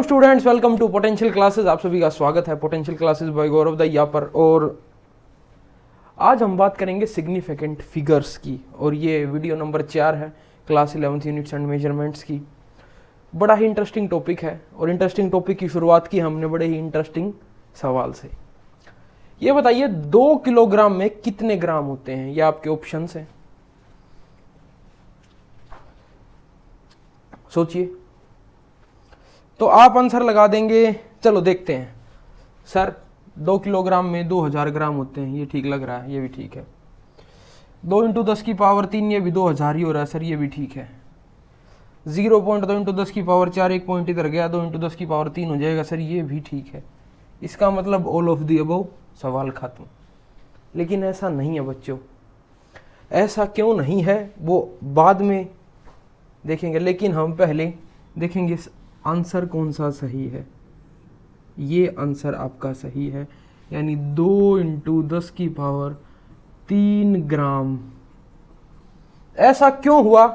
Students, welcome to potential classes. आप सभी का स्वागत है पोटेंशियल क्लासेस बाय गौरव दैया पर। और आज हम बात करेंगे सिग्निफिकेंट फिगर्स की, और ये वीडियो नंबर 4 है class 11th units and measurements की। बड़ा ही इंटरेस्टिंग टॉपिक है, और इंटरेस्टिंग टॉपिक की शुरुआत की हमने बड़े ही इंटरेस्टिंग सवाल से। ये बताइए 2 किलोग्राम में कितने ग्राम होते हैं? ये आपके ऑप्शंस हैं, सोचिए। तो आप आंसर लगा देंगे। चलो देखते हैं। सर 2 किलोग्राम में 2000 ग्राम होते हैं, ये ठीक लग रहा है, ये भी ठीक है। 2 × 10 की पावर 3, ये भी 2000 ही हो रहा है सर, ये भी ठीक है। 0.2 × 10 की पावर 4, एक पॉइंट इधर गया, 2 × 10 की पावर 3 हो जाएगा सर, ये भी ठीक है। इसका मतलब ऑल ऑफ द अबव, सवाल खत्म। लेकिन ऐसा नहीं है बच्चों। ऐसा क्यों नहीं है वो बाद में देखेंगे, लेकिन हम पहले देखेंगे आंसर कौन सा सही है। ये आंसर आपका सही है, यानी 2 × 10 की पावर 3 ग्राम। ऐसा क्यों हुआ?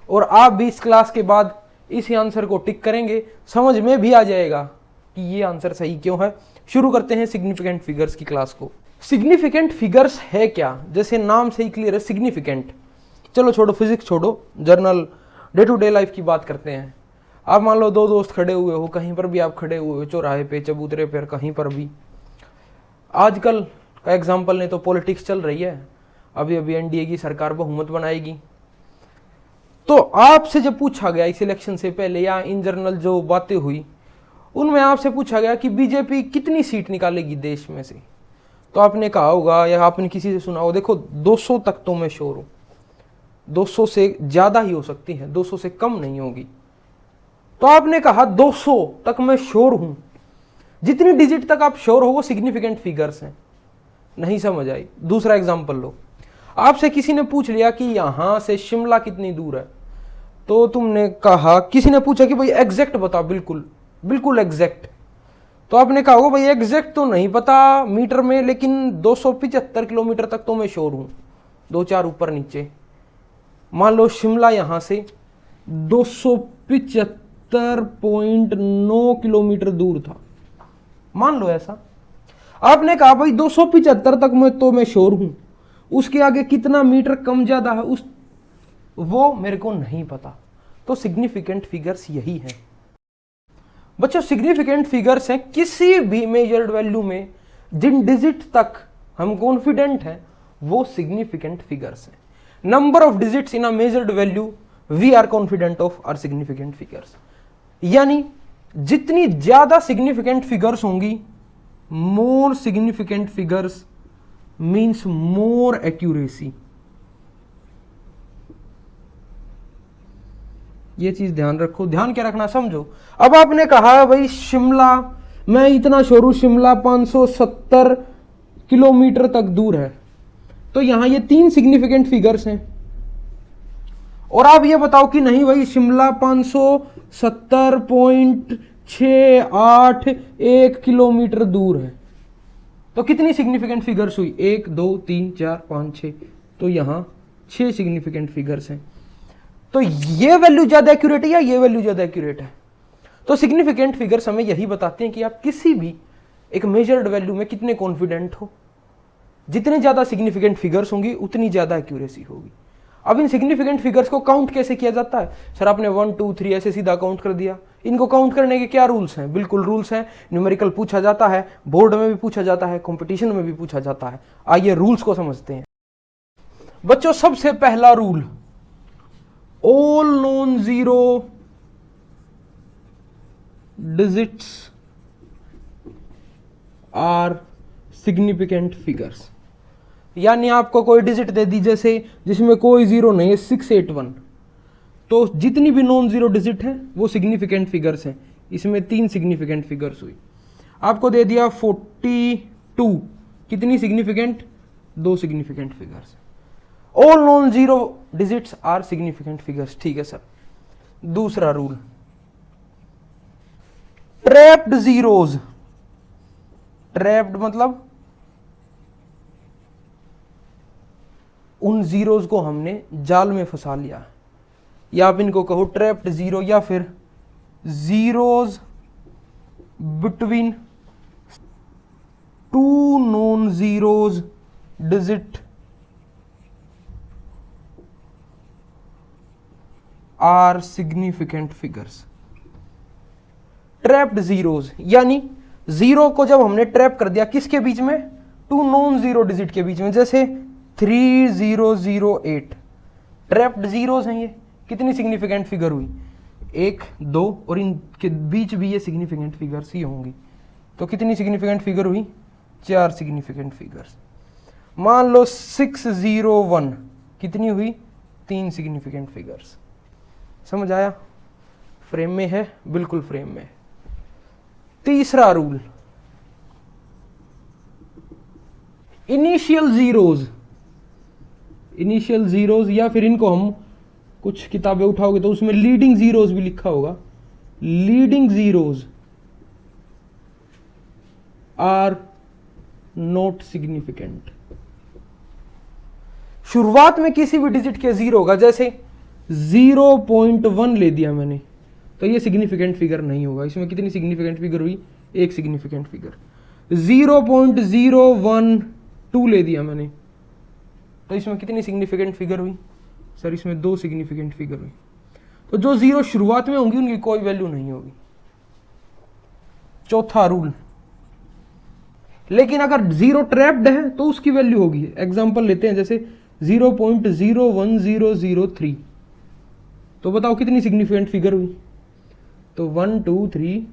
और आप भी इस क्लास के बाद इस आंसर को टिक करेंगे, समझ में भी आ जाएगा कि ये आंसर सही क्यों है। शुरू करते हैं सिग्निफिकेंट फिगर्स की क्लास को। सिग्निफिकेंट फिगर्स है क्या? जैसे नाम से ही क्लियर है, सिग्निफिकेंट। चलो छोड़ो फिजिक्स, छोड़ो general day to day life की बात करते हैं। आप मान लो 2 दोस्त खड़े हुए हो, कहीं पर भी आप खड़े हुए हो, चौराहे पे, चबूतरे पर, कहीं पर भी। आजकल का एग्जाम्पल नहीं तो पॉलिटिक्स चल रही है, अभी अभी एनडीए की सरकार बहुमत बनाएगी। तो आपसे जब पूछा गया इस इलेक्शन से पहले या इन जनरल जो बातें हुई, उनमें आपसे पूछा गया कि बीजेपी कितनी सीट निकालेगी देश में से, तो आपने कहा होगा या आपने किसी से सुना हो, देखो 200 तक तो मैं श्योर हूं, 200 से ज्यादा ही हो सकती है, 200 से कम नहीं होगी। तो आपने कहा 200 तक मैं श्योर हूं। जितनी डिजिट तक आप श्योर हो वो सिग्निफिकेंट फिगर्स हैं। नहीं समझ आई? दूसरा एग्जांपल लो। आपसे किसी ने पूछ लिया कि यहां से शिमला कितनी दूर है, तो तुमने कहा, किसी ने पूछा कि भाई एग्जैक्ट बताओ, बिल्कुल बिल्कुल एग्जैक्ट। तो आपने कहा होगा भाई एग्जैक्ट तो नहीं पता मीटर में, लेकिन 275 किलोमीटर तक तो मैं श्योर हूं, 2-4 ऊपर नीचे। मान लो शिमला यहां से 275.9 किलोमीटर दूर था, मान लो ऐसा। आपने कहा भाई 275 तक मैं श्योर हूं, उसके आगे कितना मीटर कम ज्यादा है वो मेरे को नहीं पता। तो सिग्निफिकेंट फिगर्स यही है बच्चों। सिग्निफिकेंट फिगर्स हैं किसी भी मेजर्ड वैल्यू में जिन डिजिट तक हम कॉन्फिडेंट हैं, वो सिग्निफिकेंट फिगर्स हैं। Number of digits in a measured value we are confident of are significant figures. यानी जितनी ज्यादा सिग्निफिकेंट फिगर्स होंगी, more significant figures means more accuracy. ये चीज ध्यान रखो। ध्यान क्या रखना, समझो। अब आपने कहा भाई शिमला, मैं इतना श्योर हूं शिमला 570 किलोमीटर तक दूर है, तो यहां ये 3 सिग्निफिकेंट फिगर्स हैं। और आप ये बताओ कि नहीं भाई शिमला 570.681 किलोमीटर दूर है, तो कितनी सिग्निफिकेंट फिगर्स हुई? 1 2 3 4 5 6। तो यहां 6 सिग्निफिकेंट फिगर्स हैं। तो ये वैल्यू ज्यादा एक्यूरेट है या ये वैल्यू ज्यादा एक्यूरेट है? तो सिग्निफिकेंट फिगर्स हमें यही बताते हैं कि आप किसी भी एक मेजर्ड वैल्यू में कितने कॉन्फिडेंट हो। जितने ज्यादा सिग्निफिकेंट फिगर्स होंगी उतनी ज्यादा एक्यूरेसी होगी। अब इन सिग्निफिकेंट फिगर्स को काउंट कैसे किया जाता है? सर आपने 1 2 3 ऐसे सीधा काउंट कर दिया। इनको काउंट करने के क्या रूल्स हैं? बिल्कुल रूल्स हैं। न्यूमेरिकल पूछा जाता है, बोर्ड में भी पूछा जाता है, कंपटीशन में भी पूछा जाता है। आइए रूल्स को समझते हैं बच्चों। सबसे पहला rule, all non zero digits are significant figures. यानी आपको कोई डिजिट दे दी जैसे जिसमें कोई जीरो नहीं है, 681, तो जितनी भी नॉन जीरो डिजिट है वो सिग्निफिकेंट फिगर्स हैं। इसमें 3 सिग्निफिकेंट फिगर्स हुई। आपको दे दिया 42, कितनी significant? 2 significant figures. All non zero digits are significant figures. ठीक है सर। दूसरा रूल, ट्रैप्ड जीरोज। ट्रैप्ड मतलब उन जीरोज को हमने जाल में फंसा लिया, या आप इनको कहो ट्रैप्ड जीरो, या फिर zeros between two non-zeros digit are significant figures. Trapped zeros, यानी जीरो को जब हमने ट्रैप कर दिया किसके बीच में, टू नॉन जीरो डिजिट के बीच में, जैसे 3008 ट्रैप्ड जीरोज हैं ये, कितनी सिग्निफिकेंट फिगर हुई, 1 2 और इनके बीच भी ये सिग्निफिकेंट फिगर्स ही होंगी, तो कितनी सिग्निफिकेंट फिगर हुई, 4 सिग्निफिकेंट फिगर्स। मान लो 601 कितनी हुई, 3 सिग्निफिकेंट फिगर्स। समझ आया, फ्रेम में है, बिल्कुल फ्रेम में है। तीसरा रूल, इनिशियल जीरोज, या फिर इनको हम कुछ किताबें उठाओगे तो उसमें लीडिंग जीरोज भी लिखा होगा, leading zeros are not significant. शुरुआत में किसी भी डिजिट के जीरो होगा, जैसे 0.1 ले दिया मैंने, तो ये सिग्निफिकेंट फिगर नहीं होगा। इसमें कितनी सिग्निफिकेंट फिगर हुई, 1 सिग्निफिकेंट फिगर। 0.012 ले दिया मैंने, तो इसमें कितनी सिग्निफिकेंट फिगर हुई, सर इसमें 2 सिग्निफिकेंट फिगर हुई। तो जो जीरो शुरुआत में होंगी उनकी कोई वैल्यू नहीं होगी। चौथा रूल, लेकिन अगर जीरो ट्रैप्ड है तो उसकी वैल्यू होगी। एग्जांपल लेते हैं, जैसे 0.01003, तो बताओ कितनी सिग्निफिकेंट फिगर हुई, तो 1 2 3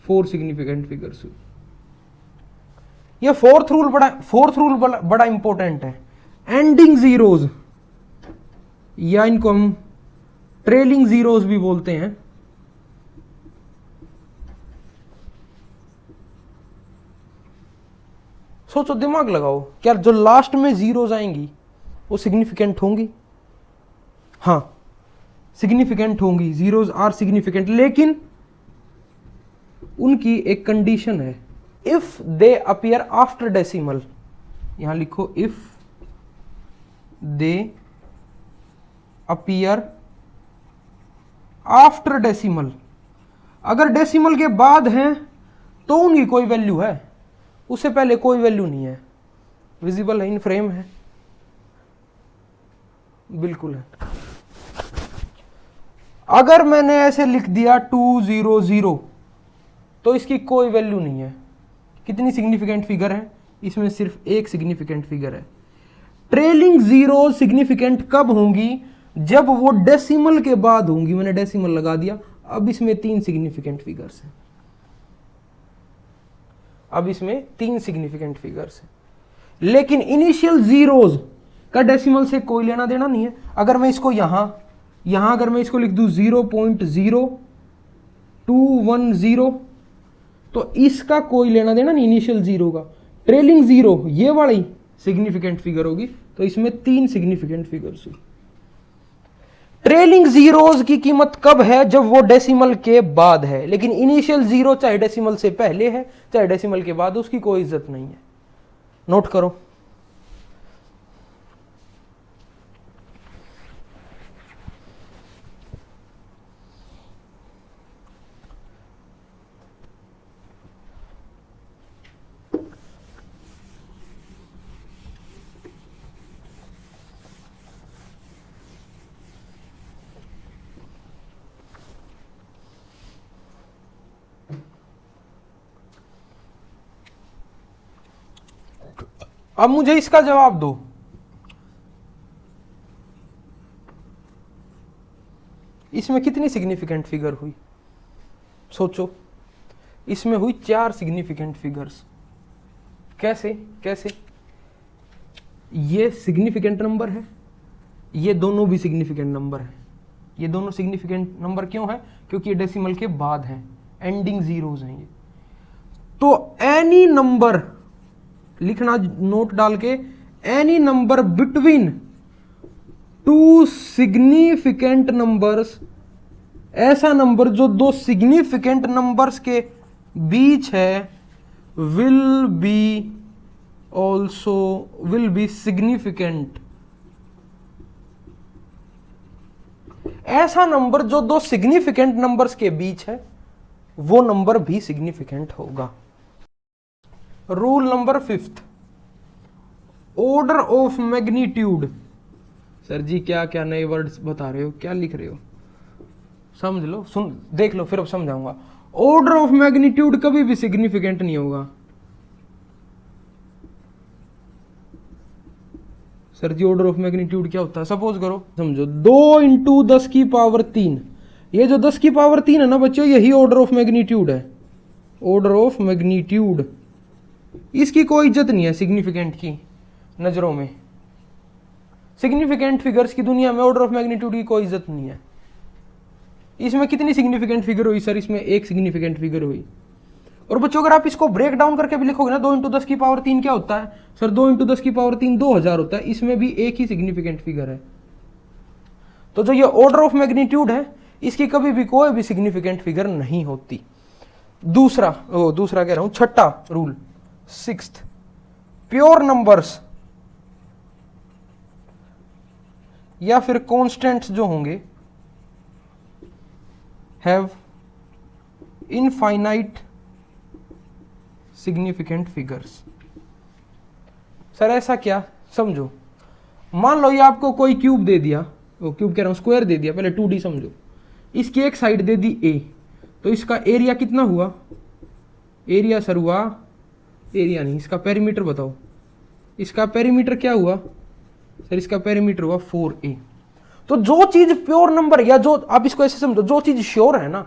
4 सिग्निफिकेंट फिगर्स हुई। यह फोर्थ रूल बड़ा इंपॉर्टेंट है। एंडिंग जीरोज, या इनको हम ट्रेलिंग जीरोज भी बोलते हैं, सोचो, दिमाग लगाओ, क्या जो लास्ट में जीरोज आएंगी वो सिग्निफिकेंट होंगी, हाँ सिग्निफिकेंट होंगी, जीरोज आर सिग्निफिकेंट, लेकिन उनकी एक कंडीशन है, if they appear after decimal. यहां लिखो, if they appear after decimal. अगर डेसिमल के बाद हैं तो उनकी कोई वैल्यू है, उससे पहले कोई वैल्यू नहीं है। विजिबल है, इन फ्रेम है, बिल्कुल है। अगर मैंने ऐसे लिख दिया 200, तो इसकी कोई वैल्यू नहीं है। कितनी सिग्निफिकेंट फिगर है, इसमें सिर्फ 1 सिग्निफिकेंट फिगर है। ट्रेलिंग जीरो सिग्निफिकेंट कब होंगी, जब वो डेसिमल के बाद होंगी। मैंने डेसिमल लगा दिया, अब इसमें 3 सिग्निफिकेंट फिगर्स हैं, अब इसमें 3 सिग्निफिकेंट फिगर्स हैं। लेकिन इनिशियल जीरोज का डेसिमल से कोई लेना देना नहीं है। अगर मैं इसको यहां अगर मैं इसको लिख दूं 0.0210, तो इसका कोई लेना देना नहीं इनिशियल जीरो का। ट्रेलिंग जीरो ये वाली सिग्निफिकेंट फिगर होगी, तो इसमें 3 सिग्निफिकेंट फिगर्स हुई। ट्रेलिंग जीरोज की कीमत कब है, जब वो डेसिमल के बाद है। लेकिन इनिशियल जीरो चाहे डेसिमल से पहले है चाहे डेसिमल के बाद, उसकी कोई इज्जत नहीं है। नोट करो, अब मुझे इसका जवाब दो। इसमें कितनी सिग्निफिकेंट फिगर हुई, सोचो। इसमें हुई 4 सिग्निफिकेंट फिगर्स। कैसे कैसे, ये सिग्निफिकेंट नंबर है, ये दोनों भी सिग्निफिकेंट नंबर है। ये दोनों सिग्निफिकेंट नंबर क्यों है, क्योंकि ये डेसिमल के बाद हैं, एंडिंग जीरोज हैं ये। तो एनी नंबर लिखना, नोट डाल के, any number between 2 significant numbers, ऐसा नंबर जो 2 सिग्निफिकेंट नंबर्स के बीच है, विल बी सिग्निफिकेंट। ऐसा नंबर जो 2 सिग्निफिकेंट नंबर्स के बीच है वो नंबर भी सिग्निफिकेंट होगा। Rule number 5, order of magnitude. Sir ji क्या क्या नए वर्ड्स बता रहे हो, क्या लिख रहे हो, समझ लो, सुन देख लो, फिर अब समझाऊंगा। ऑर्डर ऑफ मैग्नीट्यूड कभी भी सिग्निफिकेंट नहीं होगा। Sir ji order of magnitude क्या होता है? सपोज करो, समझो 2 इंटू 10 की पावर 3, ये जो 10 की पावर 3 है ना बच्चों, यही ऑर्डर ऑफ मैग्नीट्यूड है। ऑर्डर ऑफ मैग्नीट्यूड, इसकी कोई इज्जत नहीं है सिग्निफिकेंट की नजरों में। सिग्निफिकेंट फिगर्स की दुनिया में ऑर्डर ऑफ मैग्नीट्यूड की कोई इज्जत नहीं है। इसमें कितनी सिग्निफिकेंट फिगर हुई? सर इसमें एक सिग्निफिकेंट फिगर हुई। और बच्चों अगर आप इसको ब्रेक डाउन करके भी लिखोगे ना, 2 इंटू 10 की पावर 3 क्या होता है? सर 2 इंटू 10 की पावर 3 2000 होता है। इसमें भी एक ही सिग्निफिकेंट फिगर है। तो जो ये ऑर्डर ऑफ मैग्नीट्यूड है, इसकी कभी भी कोई भी सिग्निफिकेंट फिगर नहीं होती। दूसरा कह रहा हूं, छठा रूल, 6th, प्योर नंबर्स या फिर कांस्टेंट्स जो होंगे have infinite significant figures. Sir ऐसा क्या? समझो, मान लो ये आपको कोई क्यूब दे दिया, वो क्यूब कह रहा हूं, स्क्वायर दे दिया, पहले 2D समझो। इसकी एक साइड दे दी A, तो इसका एरिया कितना हुआ? एरिया सर हुआ, एरिया नहीं, इसका पेरीमीटर बताओ। इसका पेरीमीटर क्या हुआ? सर इसका पेरीमीटर हुआ 4A। तो जो चीज प्योर नंबर, या जो आप इसको ऐसे समझो, जो चीज श्योर है ना,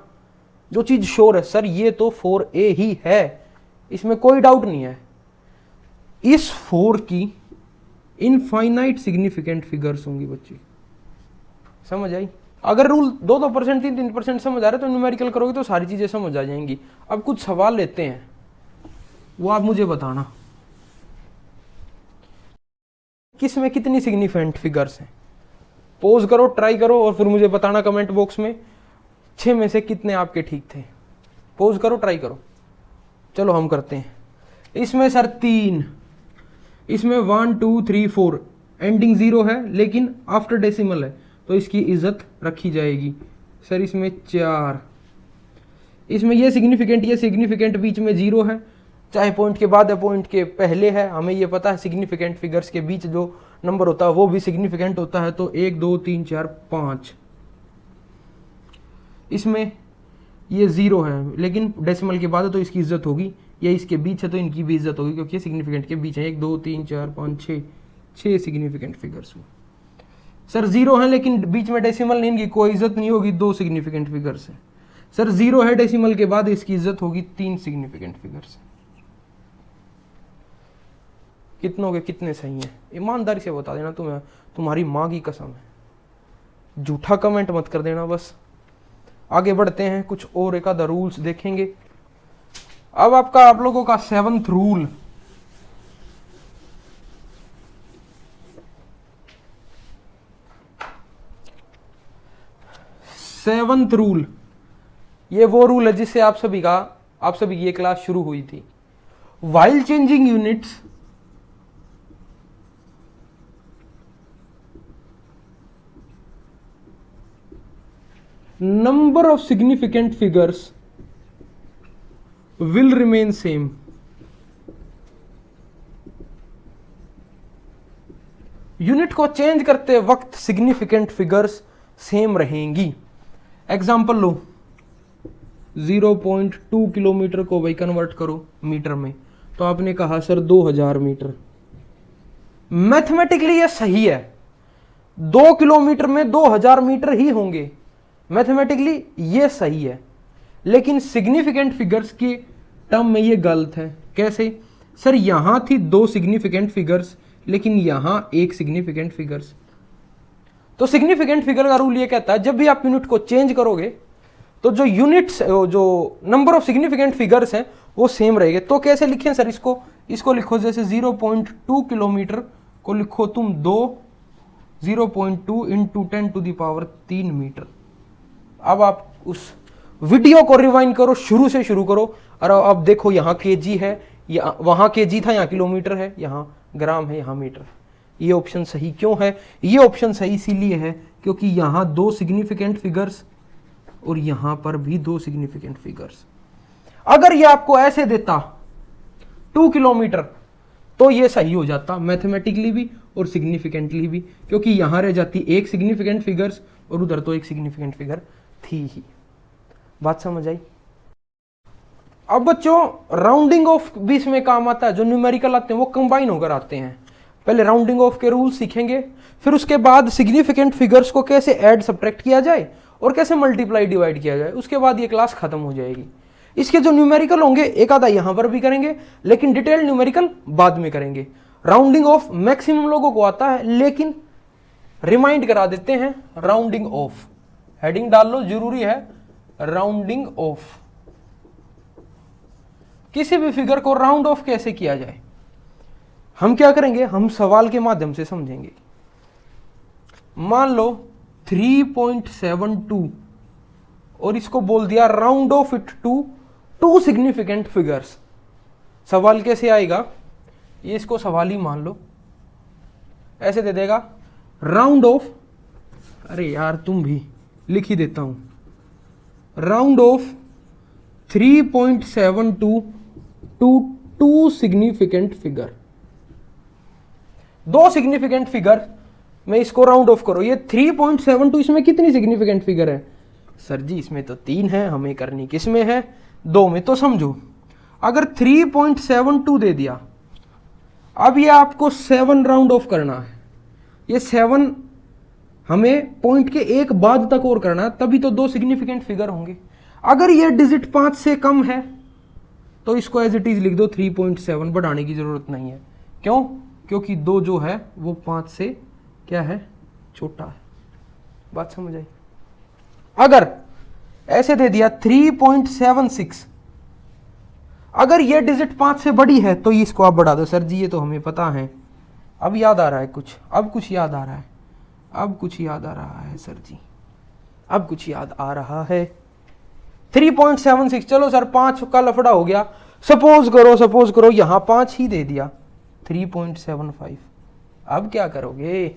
जो चीज श्योर है, सर ये तो 4A ही है, इसमें कोई डाउट नहीं है। इस 4 की इनफाइनाइट सिग्निफिकेंट फिगर्स होंगी बच्चे। समझ आई? अगर रूल 2-2%, 3-3% समझ आ रहे तो न्यूमेरिकल करोगे तो सारी चीजें समझ आ जाएंगी। अब कुछ सवाल लेते हैं, वो आप मुझे बताना किस में कितनी सिग्निफिकेंट फिगर्स हैं। पोज करो, ट्राई करो और फिर मुझे बताना कमेंट बॉक्स में 6 में से कितने आपके ठीक थे। पोज करो, ट्राई करो। चलो हम करते हैं। इसमें सर 3, इसमें 1 2 3 4, एंडिंग 0 है लेकिन आफ्टर डेसिमल है, तो इसकी इज्जत रखी जाएगी। सर इसमें 4, इसमें ये सिग्निफिकेंट बीच में 0 है, चाहे पॉइंट के बाद है पॉइंट के पहले है, हमें ये पता है सिग्निफिकेंट फिगर्स के बीच जो नंबर होता है वो भी सिग्निफिकेंट होता है। तो 1 2 3 4 5, इसमें ये 0 है लेकिन डेसिमल के बाद है तो इसकी इज्जत होगी। ये इसके बीच है तो इनकी भी इज्जत होगी क्योंकि ये सिग्निफिकेंट के बीच है। 1 2 3 4 5 6 सिग्निफिकेंट फिगर्स हुए। सर 0 है लेकिन बीच में डेसिमल नहीं, इनकी कोई इज्जत नहीं होगी। 2 सिग्निफिकेंट फिगर्स है। सर 0 है डेसिमल के बाद, इसकी इज्जत होगी। 3 सिग्निफिकेंट फिगर्स है। कितनों के कितने सही हैं ईमानदारी से बता देना, तुम्हें तुम्हारी माँ की कसम है। झूठा कमेंट मत कर देना बस। आगे बढ़ते हैं, कुछ और एक आधा रूल्स देखेंगे। अब आप लोगों का 7th रूल, ये वो रूल है जिससे आप सभी की ये क्लास शुरू हुई थी। While changing units number of significant figures will remain same। Unit को चेंज करते वक्त सिग्निफिकेंट फिगर्स सेम रहेंगी। एग्जाम्पल लो, 0.2 किलोमीटर को भाई कन्वर्ट करो मीटर में, तो आपने कहा सर 2000 मीटर। मैथमेटिकली ये सही है, 2 किलोमीटर में 2000 मीटर ही होंगे, मैथमेटिकली ये सही है। लेकिन सिग्निफिकेंट फिगर्स की टर्म में ये गलत है। कैसे? सर यहां थी 2 सिग्निफिकेंट फिगर्स लेकिन यहां 1 सिग्निफिकेंट फिगर्स। तो सिग्निफिकेंट फिगर का रूल ये कहता है जब भी आप यूनिट को चेंज करोगे तो जो यूनिट्स, जो नंबर ऑफ सिग्निफिकेंट फिगर्स हैं वो सेम रहेंगे। तो कैसे लिखें सर इसको लिखो जैसे 0.2 किलोमीटर को लिखो तुम 0.2 इंटू 10⁻³ मीटर। अब आप उस वीडियो को रिवाइंड करो, शुरू से शुरू करो और अब देखो यहाँ केजी है, वहां केजी था, यहाँ किलोमीटर है, यहाँ ग्राम है, यहाँ मीटर है। ये ऑप्शन सही क्यों है? ये ऑप्शन सही इसीलिए है क्योंकि यहाँ 2 सिग्निफिकेंट फिगर्स और यहाँ पर भी 2 सिग्निफिकेंट फिगर्स। अगर ये आपको ऐसे देता 2 किलोमीटर तो ये सही हो जाता मैथमेटिकली भी और सिग्निफिकेंटली भी, क्योंकि यहां रह जाती एक सिग्निफिकेंट फिगर्स और उधर तो एक सिग्निफिकेंट फिगर थी ही। बात समझ आई? अब बच्चों राउंडिंग ऑफ भी इसमें काम आता है। जो न्यूमेरिकल आते हैं वो कंबाइन होकर आते हैं। पहले राउंडिंग ऑफ के रूल सीखेंगे, फिर उसके बाद सिग्निफिकेंट फिगर्स को कैसे ऐड सब्ट्रैक्ट किया जाए और कैसे मल्टीप्लाई डिवाइड किया जाए, उसके बाद ये क्लास खत्म हो जाएगी। इसके जो न्यूमेरिकल होंगे एक आधा यहां पर भी करेंगे, लेकिन डिटेल न्यूमेरिकल बाद में करेंगे। राउंडिंग ऑफ मैक्सिमम लोगों को आता है, लेकिन रिमाइंड करा देते हैं राउंडिंग ऑफ। हेडिंग डाल लो, जरूरी है राउंडिंग ऑफ। किसी भी फिगर को राउंड ऑफ कैसे किया जाए हम क्या करेंगे, हम सवाल के माध्यम से समझेंगे। मान लो 3.72 और इसको बोल दिया round off it to 2 significant figures. सवाल कैसे आएगा, ये इसको सवाल ही मान लो, ऐसे दे देगा राउंड ऑफ, अरे यार तुम भी लिख ही देता हूं, round off 3.72 to 2 significant figure. 2 significant figure में इसको राउंड ऑफ करो। ये 3.72 इसमें कितनी सिग्निफिकेंट फिगर है? सर जी इसमें तो 3 है, हमें करनी किस में है? 2 में। तो समझो अगर 3.72 दे दिया, अब ये आपको 7 राउंड ऑफ करना है। ये 7 हमें पॉइंट के एक बाद तक और करना है, तभी तो 2 सिग्निफिकेंट फिगर होंगे। अगर ये डिजिट 5 से कम है तो इसको एज इट इज लिख दो 3.7, बढ़ाने की जरूरत नहीं है। क्यों? क्योंकि 2 जो है वो 5 से क्या है, छोटा है। बात समझ आई? अगर ऐसे दे दिया 3.76, अगर ये डिजिट 5 से बड़ी है तो इसको आप बढ़ा दो। सर जी ये तो हमें पता है, अब याद आ रहा है कुछ, अब कुछ याद आ रहा है, अब कुछ याद आ रहा है सर जी, अब कुछ याद आ रहा है। 3.76, चलो सर 5 का लफड़ा हो गया। सपोज करो यहां 5 ही दे दिया, 3.75। अब क्या करोगे?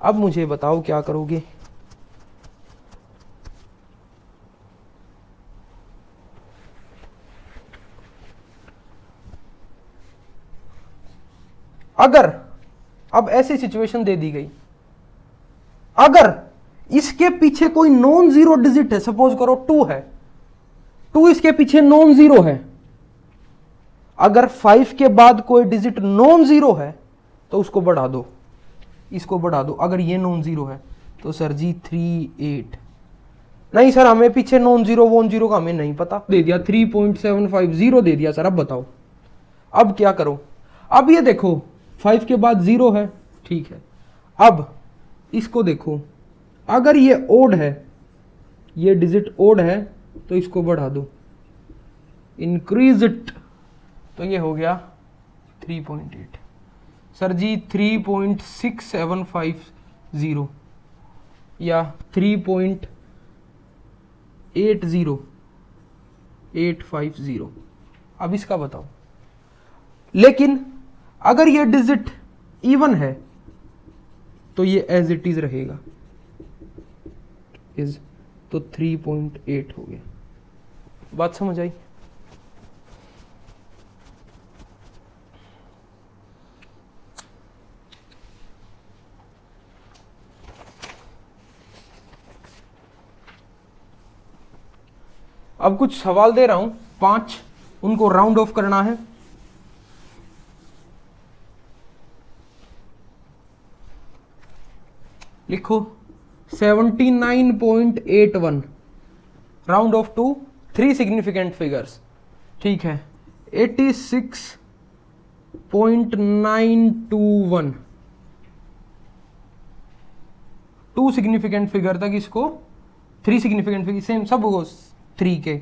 अब मुझे बताओ क्या करोगे? अगर अब ऐसी सिचुएशन दे दी गई, अगर इसके पीछे कोई नॉन जीरो डिजिट है, सपोज करो 2 है, 2 इसके पीछे नॉन जीरो है, अगर 5 के बाद कोई डिजिट नॉन जीरो है तो उसको बढ़ा दो, इसको बढ़ा दो। अगर ये नॉन जीरो है तो सर जी 38, नहीं सर हमें पीछे नॉन जीरो वॉन जीरो का हमें नहीं पता, दे दिया 3.750 दे दिया। सर अब बताओ अब क्या करो? अब ये देखो 5 के बाद 0 है, ठीक है। अब इसको देखो, अगर ये ओड है, ये डिजिट ओड है तो इसको बढ़ा दो, इंक्रीज इट, तो ये हो गया 3.8। सर जी 3.6750 या 3.80850, अब इसका बताओ। लेकिन अगर ये डिजिट इवन है तो ये एज इट इज रहेगा, इज, तो 3.8 हो गया। बात समझ आई? अब कुछ सवाल दे रहा हूं 5, उनको राउंड ऑफ करना है। लिखो 79.81 round off to 3 significant figures, ठीक है। 86.921 2 सिग्निफिकेंट फिगर तक इसको, 3 सिग्निफिकेंट फिगर सेम सब हो 3 के।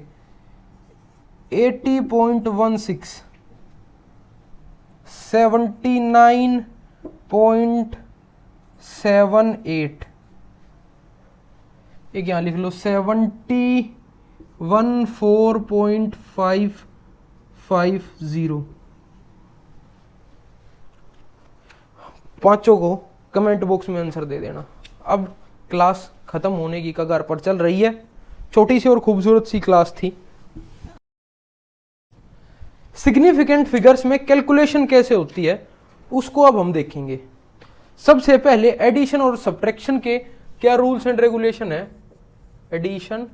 80.16 79.78, एक यहां लिख लो 71.550। पांचों को कमेंट बॉक्स में आंसर दे देना। अब क्लास खत्म होने की कगार पर चल रही है। छोटी सी और खूबसूरत सी क्लास थी। सिग्निफिकेंट फिगर्स में कैलकुलेशन कैसे होती है उसको अब हम देखेंगे। सबसे पहले एडिशन और सब्ट्रैक्शन के क्या रूल्स एंड रेगुलेशन है। एडिशन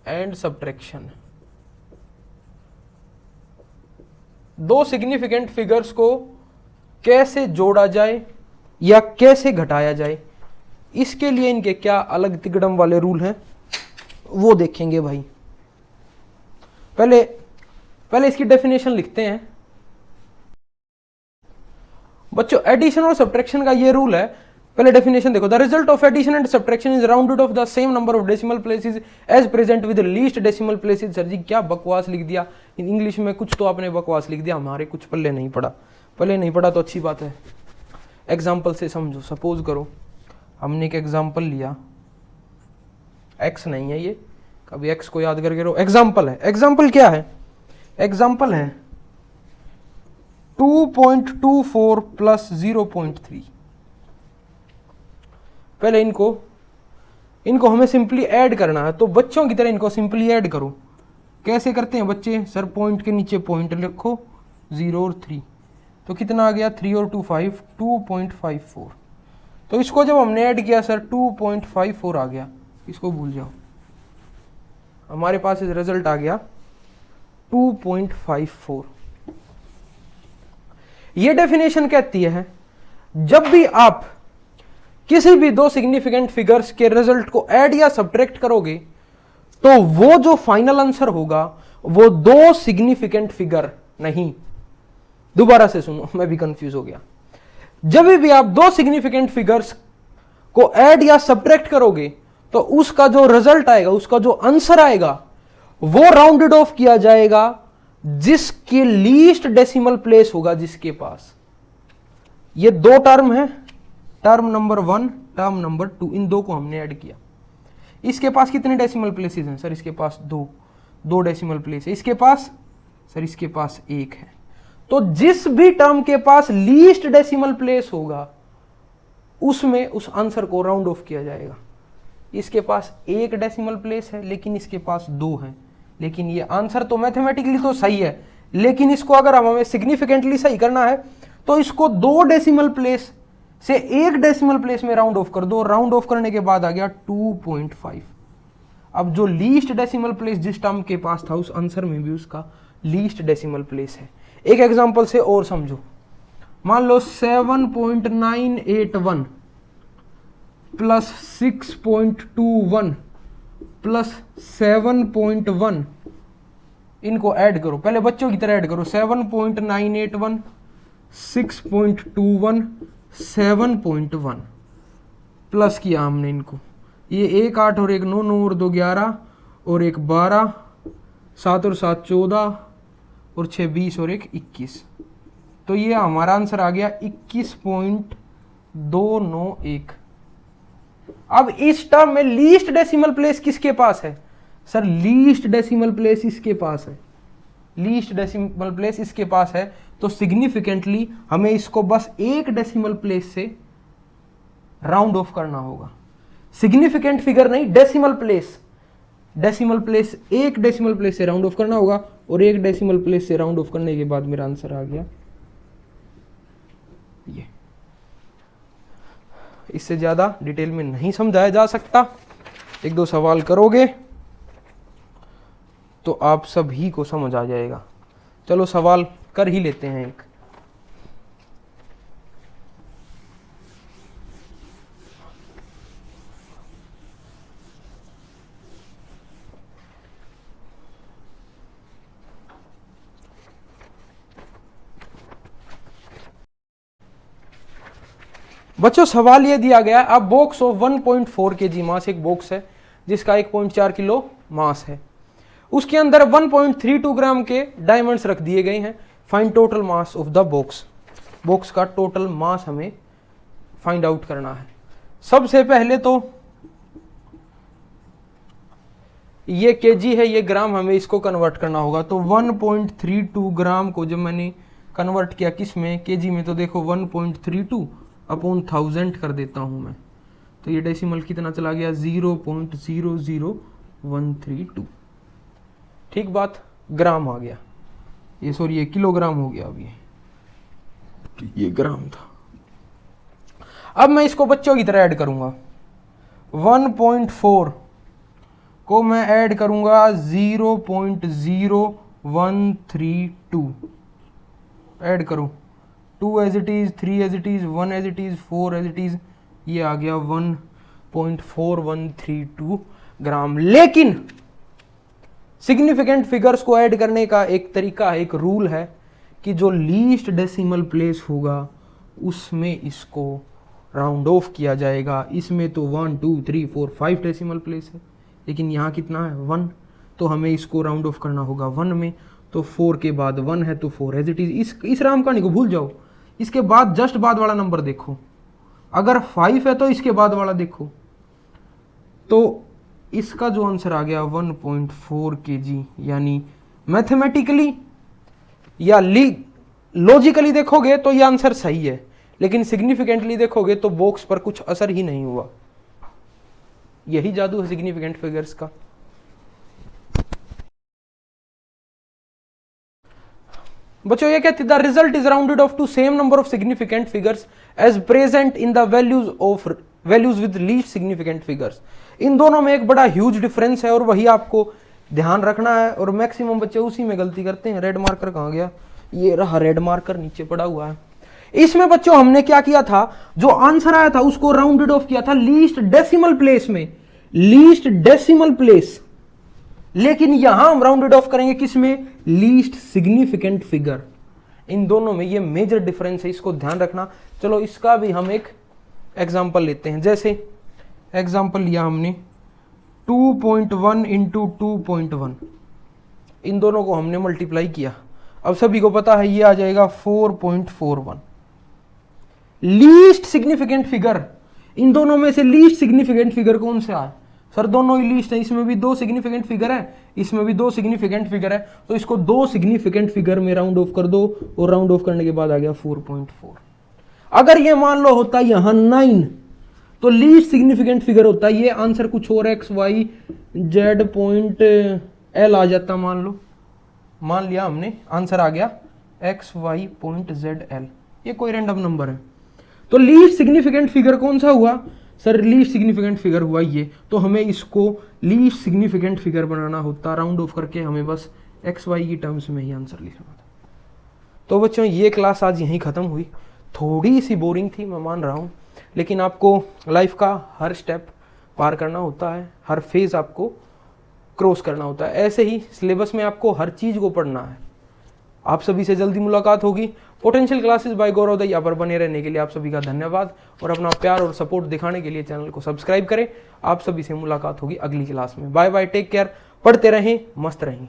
एंड सब्ट्रैक्शन, दो सिग्निफिकेंट फिगर्स को कैसे जोड़ा जाए या कैसे घटाया जाए, इसके लिए इनके क्या अलग तिगड़म वाले रूल हैं वो देखेंगे भाई। पहले इसकी डेफिनेशन लिखते हैं बच्चों। एडिशन और सब्ट्रैक्शन का ये रूल है। पहले डेफिनेशन देखो, the result of addition and subtraction is rounded off the same number of decimal places as present with least decimal places. Sir ji क्या बकवास लिख दिया इंग्लिश में, कुछ तो आपने बकवास लिख दिया, हमारे कुछ पल्ले नहीं पड़ा। पहले नहीं पड़ा तो अच्छी बात है, एग्जाम्पल से समझो। सपोज करो हमने एक एग्जाम्पल लिया, एक्स नहीं है ये, कभी एक्स को याद करके रहो, एग्जाम्पल है। एग्जाम्पल क्या है? एग्जाम्पल है 2.24 प्लस 0.3। पहले इनको हमें सिंपली ऐड करना है, तो बच्चों की तरह इनको सिंपली ऐड करो। कैसे करते हैं बच्चे? सर पॉइंट के नीचे पॉइंट लिखो, 0 और 3, तो कितना आ गया? 3 और 2 5, 2.54। तो इसको जब हमने ऐड किया सर 2.54 आ गया, इसको भूल जाओ, हमारे पास रिजल्ट आ गया 2.54। ये डेफिनेशन कहती है जब भी आप किसी भी दो सिग्निफिकेंट फिगर्स के रिजल्ट को ऐड या सब्ट्रैक्ट करोगे तो वो जो फाइनल आंसर होगा वो दो सिग्निफिकेंट फिगर नहीं। दोबारा से सुनो, मैं भी कंफ्यूज हो गया। जब भी आप दो सिग्निफिकेंट फिगर्स को ऐड या सब्ट्रैक्ट करोगे तो उसका जो रिजल्ट आएगा, उसका जो आंसर आएगा, वो राउंडेड ऑफ किया जाएगा जिसके लीस्ट डेसिमल प्लेस होगा जिसके पास। ये दो टर्म है, टर्म नंबर 1, टर्म नंबर 2, इन दो को हमने ऐड किया। इसके पास कितने डेसिमल प्लेसेस हैं? सर इसके पास दो डेसिमल प्लेस है। इसके पास? सर इसके पास 1 है। तो जिस भी टर्म के पास लीस्ट डेसिमल प्लेस होगा उसमें उस आंसर को राउंड ऑफ किया जाएगा। इसके पास 1 डेसिमल प्लेस है लेकिन इसके पास 2 है, लेकिन ये आंसर तो मैथमेटिकली तो सही है, लेकिन इसको अगर हमें सिग्निफिकेंटली सही करना है तो इसको 2 डेसिमल प्लेस से 1 डेसिमल प्लेस में राउंड ऑफ कर दो। राउंड ऑफ करने के बाद आ गया 2.5। अब जो लीस्ट डेसिमल प्लेस जिस टर्म के पास था उस आंसर में भी उसका लीस्ट डेसिमल प्लेस है। एक एग्जांपल से और समझो, मान लो 7.981 प्लस 6.21 प्लस 7.1, इनको ऐड करो। पहले बच्चों की तरह ऐड करो, 7.981, 6.21, 7.1 प्लस किया हमने इनको। ये 1 8 और 1 9, 9 और 2 11 और 1 12, 7 और 7 14 और 6 20 और 1 21। तो ये हमारा आंसर आ गया 21.291। अब इस टर्म में लीस्ट डेसिमल प्लेस किसके पास है? सर लीस्ट डेसिमल प्लेस इसके पास है, लीस्ट डेसिमल प्लेस इसके पास है। तो सिग्निफिकेंटली हमें इसको बस 1 डेसिमल प्लेस से राउंड ऑफ करना होगा। सिग्निफिकेंट फिगर नहीं, decimal place. Decimal place 1 decimal place से राउंड ऑफ करना होगा और 1 डेसिमल प्लेस से राउंड ऑफ करने के बाद मेरा आंसर आ गया ये। इससे ज्यादा डिटेल में नहीं समझाया जा सकता। 1-2 सवाल करोगे तो आप सभी को समझ आ जाएगा। चलो सवाल कर ही लेते हैं एक। बच्चों सवाल ये दिया गया, अब बॉक्स ऑफ 1.4 kg मास, एक बॉक्स है जिसका 1.4 किलो मास है, उसके अंदर 1.32 ग्राम के डायमंड्स रख दिए गए हैं। Find total mass of the box. Box का टोटल मास हमें फाइंड आउट करना है। सबसे पहले तो ये केजी है, ये ग्राम, हमें इसको कन्वर्ट करना होगा। तो 1.32 ग्राम को जब मैंने कन्वर्ट किया किस में? केजी में। तो देखो 1.32 अपॉन 1000 कर देता हूं मैं, तो ये डेसिमल कितना चला गया? 0.00132। ठीक बात। ग्राम आ गया, ये सॉरी ये किलोग्राम हो गया, अभी ये ग्राम था। अब मैं इसको बच्चों की तरह ऐड करूंगा, 1.4 को मैं ऐड करूंगा 0.0132, ऐड करो, 2 as it is, 3 as it is, 1 as it is, 4 as it is, ये आ गया 1.4132 ग्राम। लेकिन सिग्निफिकेंट फिगर्स को ऐड करने का एक तरीका है, एक रूल है कि जो लीस्ट डेसिमल प्लेस होगा उसमें इसको राउंड ऑफ किया जाएगा। इसमें तो 1 2 3 4 5 डेसिमल प्लेस है, लेकिन यहाँ कितना है 1, तो हमें इसको राउंड ऑफ करना होगा 1 में। तो 4 के बाद 1 है तो 4 एज इट इज। इस राम कहानी को भूल जाओ, इसके बाद जस्ट बाद वाला नंबर देखो, अगर 5 है तो इसके बाद वाला देखो, तो इसका जो आंसर आ गया 1.4 kg, यानी मैथमेटिकली या लॉजिकली देखोगे तो ये आंसर सही है, लेकिन सिग्निफिकेंटली देखोगे तो बॉक्स पर कुछ असर ही नहीं हुआ। यही जादू है सिग्निफिकेंट फिगर्स का। बच्चों ये कहती है the result is rounded off to same number of significant figures as present in the values with least significant figures. इन दोनों में एक बड़ा ह्यूज डिफरेंस है और वही आपको ध्यान रखना है, और मैक्सिमम बच्चे उसी में गलती करते हैं। रेड मार्कर कहाँ गया, ये रहा रेड मार्कर, नीचे पड़ा हुआ है। इसमें बच्चों हमने क्या किया था, जो आंसर आया था उसको राउंडेड ऑफ किया था लीस्ट डेसिमल प्लेस में, लीस्ट डेसिमल प्लेस। लेकिन यहां हम राउंडेड ऑफ करेंगे किसमें, लीस्ट सिग्निफिकेंट फिगर। इन दोनों में ये मेजर डिफरेंस है, इसको ध्यान रखना। चलो इसका भी हम एक एग्जांपल लेते हैं। जैसे एग्जांपल लिया हमने 2.1 इंटू 2.1, इन दोनों को हमने मल्टीप्लाई किया। अब सभी को पता है ये आ जाएगा 4.41। लीस्ट सिग्निफिकेंट फिगर, इन दोनों में से लीस्ट सिग्निफिकेंट फिगर कौन सा है, सर दोनों ही लीस्ट है, इसमें भी 2 सिग्निफिकेंट फिगर है, इसमें भी 2 सिग्निफिकेंट फिगर है, तो इसको 2 सिग्निफिकेंट फिगर में राउंड ऑफ कर दो, और राउंड ऑफ करने के बाद आ गया 4.4। अगर ये मान लो होता यहां 9, तो लीस्ट सिग्निफिकेंट फिगर होता ये आंसर कुछ और X Y Z point L आ जाता। मान लिया हमने आंसर आ गया X Y point Z L, ये कोई रैंडम नंबर है। तो लीस्ट सिग्निफिकेंट फिगर कौन सा हुआ, सर लीस्ट सिग्निफिकेंट फिगर हुआ ये, तो हमें इसको लीस्ट सिग्निफिकेंट फिगर बनाना होता, राउंड ऑफ करके हमें बस एक्स वाई की टर्म्स में ही आंसर लिखना था। तो बच्चों ये क्लास आज यहीं ख़त्म हुई। थोड़ी सी बोरिंग थी मैं मान रहा हूँ, लेकिन आपको लाइफ का हर स्टेप पार करना होता है, हर फेज़ आपको क्रॉस करना होता है। ऐसे ही सिलेबस में आपको हर चीज़ को पढ़ना है। आप सभी से जल्दी मुलाकात होगी। पोटेंशियल क्लासेस बाय गौरव दहिया पर बने रहने के लिए आप सभी का धन्यवाद, और अपना प्यार और सपोर्ट दिखाने के लिए चैनल को सब्सक्राइब करें। आप सभी से मुलाकात होगी अगली क्लास में। बाय बाय, टेक केयर, पढ़ते रहें, मस्त रहें।